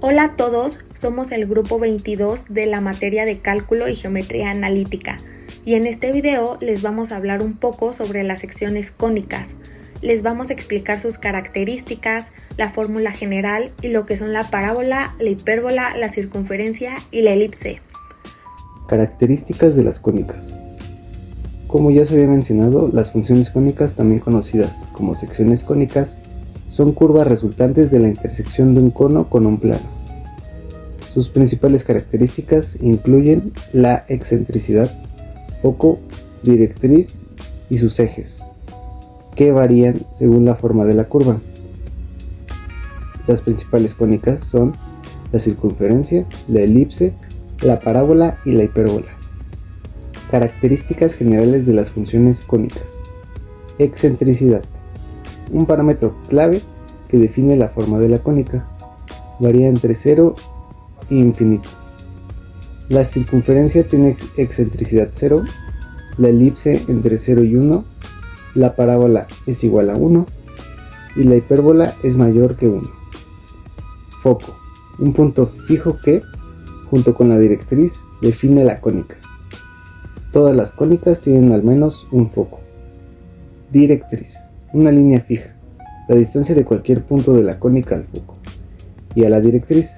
Hola a todos, somos el grupo 22 de la materia de cálculo y geometría analítica y en este video les vamos a hablar un poco sobre las secciones cónicas. Les vamos a explicar sus características, la fórmula general y lo que son la parábola, la hipérbola, la circunferencia y la elipse. Características de las cónicas. Como ya se había mencionado, las funciones cónicas, también conocidas como secciones cónicas, son curvas resultantes de la intersección de un cono con un plano. Sus principales características incluyen la excentricidad, foco, directriz y sus ejes, que varían según la forma de la curva. Las principales cónicas son la circunferencia, la elipse, la parábola y la hipérbola. Características generales de las funciones cónicas. Excentricidad. Un parámetro clave que define la forma de la cónica. Varía entre 0 e infinito. La circunferencia tiene excentricidad 0, la elipse entre 0 y 1, la parábola es igual a 1 y la hipérbola es mayor que 1. Foco. Un punto fijo que, junto con la directriz, define la cónica. Todas las cónicas tienen al menos un foco. Directriz. Una línea fija, la distancia de cualquier punto de la cónica al foco, y a la directriz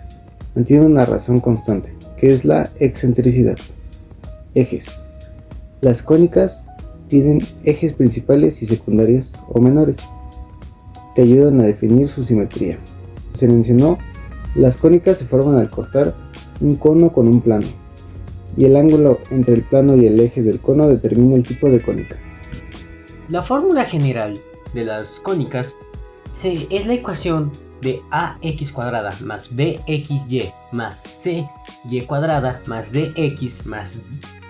mantiene una razón constante, que es la excentricidad. Ejes. Las cónicas tienen ejes principales y secundarios o menores, que ayudan a definir su simetría. Se mencionó, las cónicas se forman al cortar un cono con un plano, y el ángulo entre el plano y el eje del cono determina el tipo de cónica. La fórmula general de las cónicas es la ecuación de ax cuadrada más bxy más cy cuadrada más dx más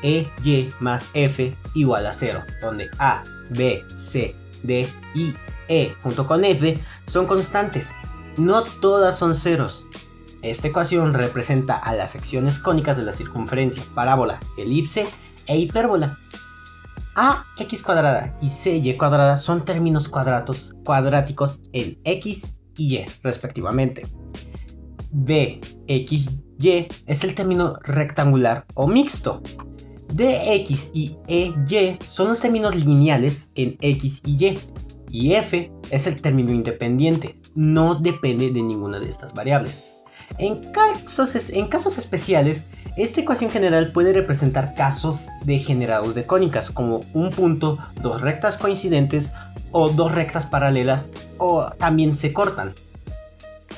ey más f igual a 0, donde a, b, c, d y e junto con f son constantes. No todas son ceros. Esta ecuación representa a las secciones cónicas de la circunferencia, parábola, elipse e hipérbola. Ax cuadrada y cy cuadrada son términos cuadráticos en x y y respectivamente. Bxy es el término rectangular o mixto. Dx y ey son los términos lineales en x y y. Y f es el término independiente, no depende de ninguna de estas variables. En casos especiales, esta ecuación general puede representar casos degenerados de cónicas, como un punto, dos rectas coincidentes o dos rectas paralelas, o también se cortan.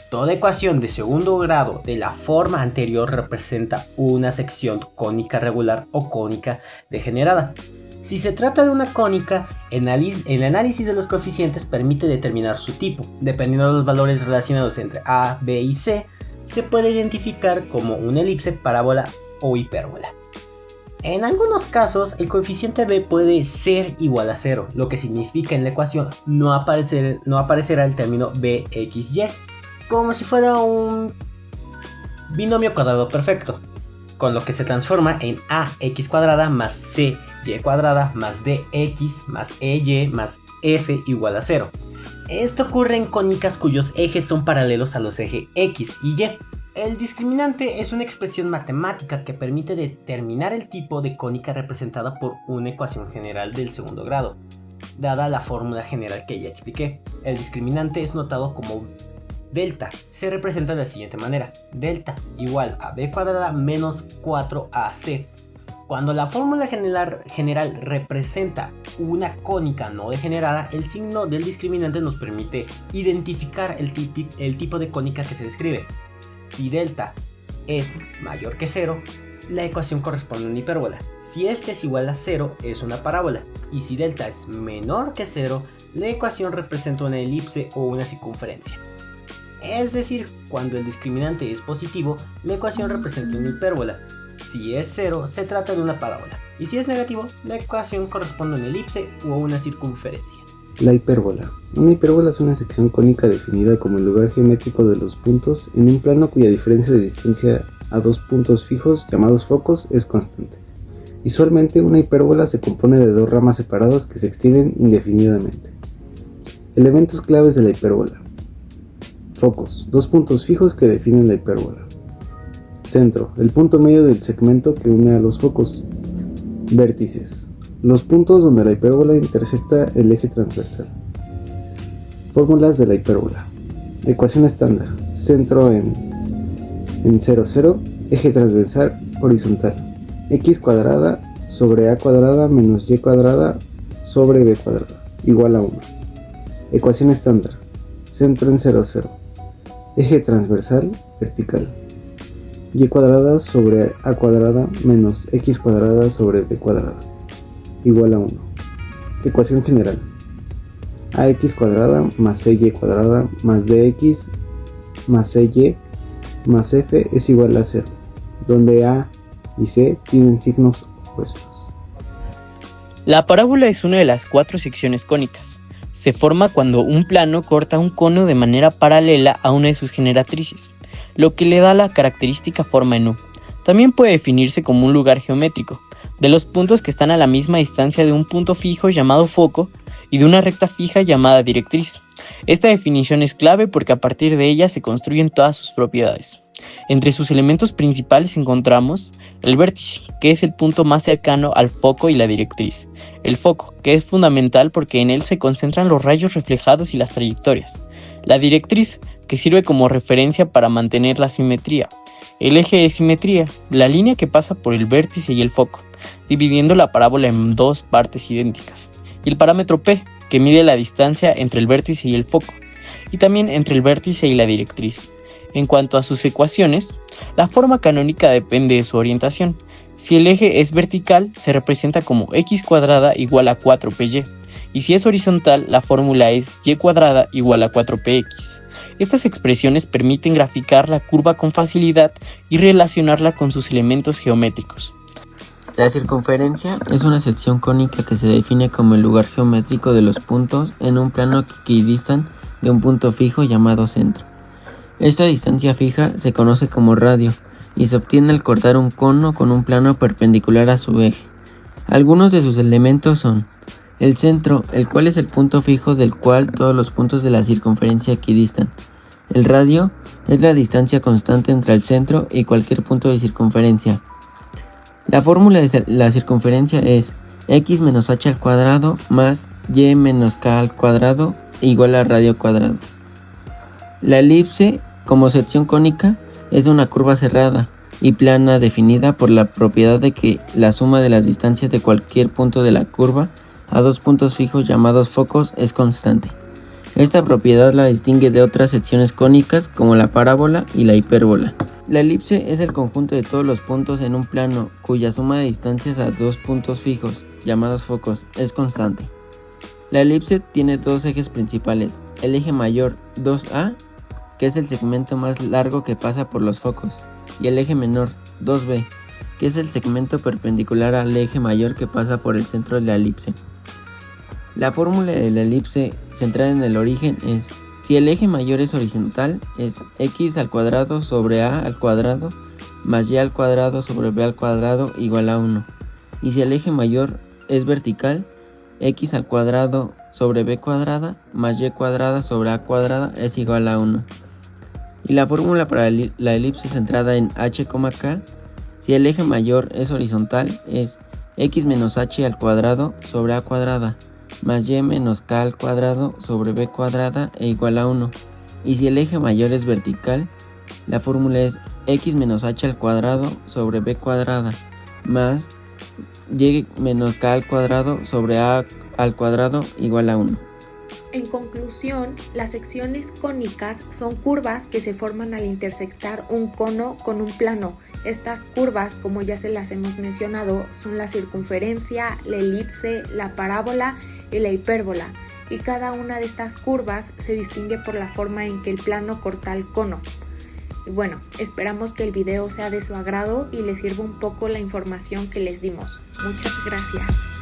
Toda ecuación de segundo grado de la forma anterior representa una sección cónica regular o cónica degenerada. Si se trata de una cónica, el análisis de los coeficientes permite determinar su tipo. Dependiendo de los valores relacionados entre a, b y c, se puede identificar como una elipse, parábola o hipérbola. En algunos casos, el coeficiente b puede ser igual a 0, lo que significa en la ecuación no aparecerá el término bxy, como si fuera un binomio cuadrado perfecto, con lo que se transforma en ax cuadrada más cy cuadrada más dx más ey más f igual a 0. Esto ocurre en cónicas cuyos ejes son paralelos a los ejes x y y. El discriminante es una expresión matemática que permite determinar el tipo de cónica representada por una ecuación general del segundo grado, dada la fórmula general que ya expliqué. El discriminante es notado como delta. Se representa de la siguiente manera: delta igual a b cuadrada menos 4ac. Cuando la fórmula general representa una cónica no degenerada, el signo del discriminante nos permite identificar el tipo de cónica que se describe. Si delta es mayor que 0, la ecuación corresponde a una hipérbola. Si este es igual a 0, es una parábola. Y si delta es menor que 0, la ecuación representa una elipse o una circunferencia. Es decir, cuando el discriminante es positivo, la ecuación representa una hipérbola. Si es 0, se trata de una parábola. Y si es negativo, la ecuación corresponde a una elipse o a una circunferencia. La hipérbola. Una hipérbola es una sección cónica definida como el lugar geométrico de los puntos en un plano cuya diferencia de distancia a dos puntos fijos llamados focos es constante. Usualmente una hipérbola se compone de dos ramas separadas que se extienden indefinidamente. Elementos claves de la hipérbola. Focos, dos puntos fijos que definen la hipérbola. Centro, el punto medio del segmento que une a los focos. Vértices, los puntos donde la hipérbola intersecta el eje transversal. Fórmulas de la hipérbola. Ecuación estándar, centro en 0, 0, eje transversal horizontal. X cuadrada sobre A cuadrada menos Y cuadrada sobre B cuadrada igual a 1. Ecuación estándar, centro en 0, 0, eje transversal vertical. Y cuadrada sobre A cuadrada menos X cuadrada sobre B cuadrada igual a 1. Ecuación general, AX cuadrada más CY cuadrada más DX más CY más F es igual a 0, donde A y C tienen signos opuestos. La parábola es una de las 4 secciones cónicas. Se forma cuando un plano corta un cono de manera paralela a una de sus generatrices, lo que le da la característica forma en U. También puede definirse como un lugar geométrico, de los puntos que están a la misma distancia de un punto fijo llamado foco y de una recta fija llamada directriz. Esta definición es clave porque a partir de ella se construyen todas sus propiedades. Entre sus elementos principales encontramos el vértice, que es el punto más cercano al foco y la directriz. El foco, que es fundamental porque en él se concentran los rayos reflejados y las trayectorias. La directriz, que sirve como referencia para mantener la simetría. El eje de simetría, la línea que pasa por el vértice y el foco, dividiendo la parábola en dos partes idénticas. Y el parámetro P, que mide la distancia entre el vértice y el foco, y también entre el vértice y la directriz. En cuanto a sus ecuaciones, la forma canónica depende de su orientación. Si el eje es vertical, se representa como x cuadrada igual a 4py, y si es horizontal, la fórmula es y cuadrada igual a 4px. Estas expresiones permiten graficar la curva con facilidad y relacionarla con sus elementos geométricos. La circunferencia es una sección cónica que se define como el lugar geométrico de los puntos en un plano que equidistan de un punto fijo llamado centro. Esta distancia fija se conoce como radio y se obtiene al cortar un cono con un plano perpendicular a su eje. Algunos de sus elementos son el centro, el cual es el punto fijo del cual todos los puntos de la circunferencia equidistan. El radio es la distancia constante entre el centro y cualquier punto de circunferencia. La fórmula de la circunferencia es x menos h al cuadrado más y menos k al cuadrado igual a radio cuadrado. La elipse, como sección cónica, es una curva cerrada y plana definida por la propiedad de que la suma de las distancias de cualquier punto de la curva a dos puntos fijos llamados focos es constante. Esta propiedad la distingue de otras secciones cónicas como la parábola y la hipérbola. La elipse es el conjunto de todos los puntos en un plano cuya suma de distancias a dos puntos fijos, llamados focos, es constante. La elipse tiene dos ejes principales, el eje mayor 2A, que es el segmento más largo que pasa por los focos, y el eje menor 2B, que es el segmento perpendicular al eje mayor que pasa por el centro de la elipse. La fórmula de la elipse centrada en el origen es: si el eje mayor es horizontal, es x al cuadrado sobre a al cuadrado más y al cuadrado sobre b al cuadrado igual a 1. Y si el eje mayor es vertical, x al cuadrado sobre b cuadrada más y cuadrada sobre a cuadrada es igual a 1. Y la fórmula para la elipse centrada en h, k, si el eje mayor es horizontal, es x menos h al cuadrado sobre a cuadrada más y menos k al cuadrado sobre b cuadrada e igual a 1. Y si el eje mayor es vertical, la fórmula es x menos h al cuadrado sobre b cuadrada más y menos k al cuadrado sobre a al cuadrado igual a 1. En conclusión, las secciones cónicas son curvas que se forman al intersectar un cono con un plano. Estas curvas, como ya se las hemos mencionado, son la circunferencia, la elipse, la parábola y la hipérbola. Y cada una de estas curvas se distingue por la forma en que el plano corta el cono. Y bueno, esperamos que el video sea de su agrado y les sirva un poco la información que les dimos. Muchas gracias.